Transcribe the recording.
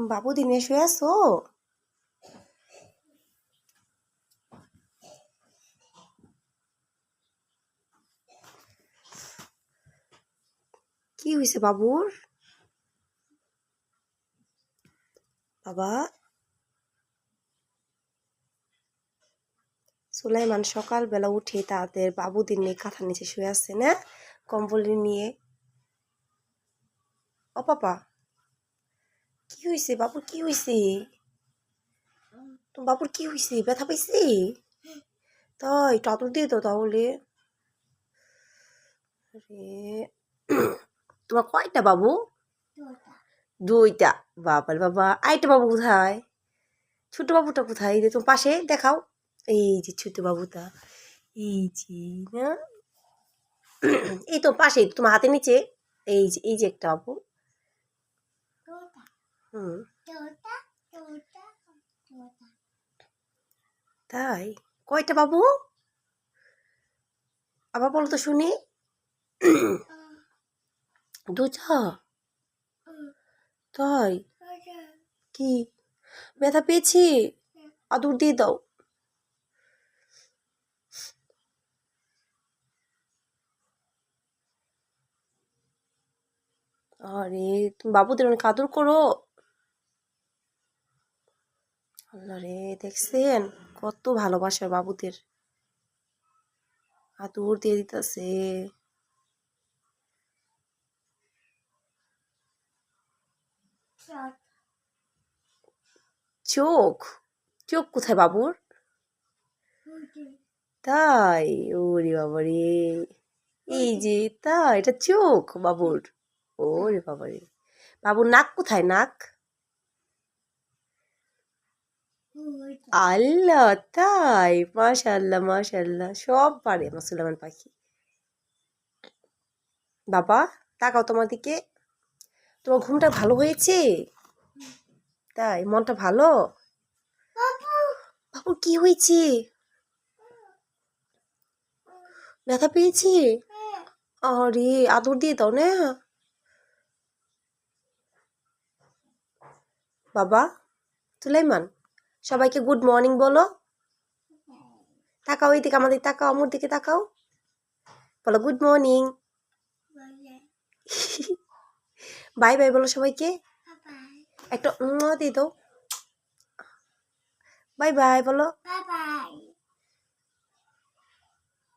বাবু দিনে শুয়ে আছো? কি হয়েছে বাবুর? বাবা সুলাইমান সকালবেলা উঠে তাদের বাবুদের নিয়ে কাঁথার নিচে শুয়ে আসছে না, কম্বল নিয়ে। ও পাপা, কি হয়েছে বাবুর? কি হয়েছে? তো বাবুর কি হয়েছে? ব্যথা পাইছে? তাই টাদর দিয়ে তো তাহলে। আরে তোমার কয়টা বাবু? দুইটা। বাবার বাবা, আইটা বাবু কোথায়? ছোট বাবুটা কোথায়? এই যে তোমার পাশে দেখাও। এই যে ছোট বাবুটা, এই যে না, এই তো পাশে তোমার হাতের নিচে। এই যে একটা বাবু। হুম, তাই কয়টা বাবু? আবার বলো তো শুনি। দুটা? তাই কি ব্যথা পেয়েছি? আদর দিয়ে দাও। আরে তুমি বাবুদের অনেক আদর করো। আল্লাহ রে, দেখছেন কত ভালোবাসা বাবুদের, আদর দিয়ে দিতেছে। চোখ? চোখ কোথায় বাবুর? তাই? ওরে বাবারে, এই যে, তাই এটা চোখ বাবুর? ওরে বাবারে, বাবুর নাক কোথায়? নাক? আল্লাহ, তাই? মাশাআল্লাহ মাশাআল্লাহ, সব পারে আমার সুলেমান পাখি। বাবা তাকাও তোমার দিকে। তোমার ঘুমটা ভালো হয়েছে? তাই? মনটা ভালো? বাবুর কি হয়েছে? ব্যথা পেয়েছে? আরে আদর দিয়ে দাও না। বাবা সুলাইমান, সবাইকে গুড মর্নিং বলো। তাকাও এইদিকে, আমাদের তাকাও, আমার দিকে তাকাও, বলো গুড মর্নিং। বাই বাই বলো সবাইকে। একটা দিয়ে দাও। বাই বাই বলো।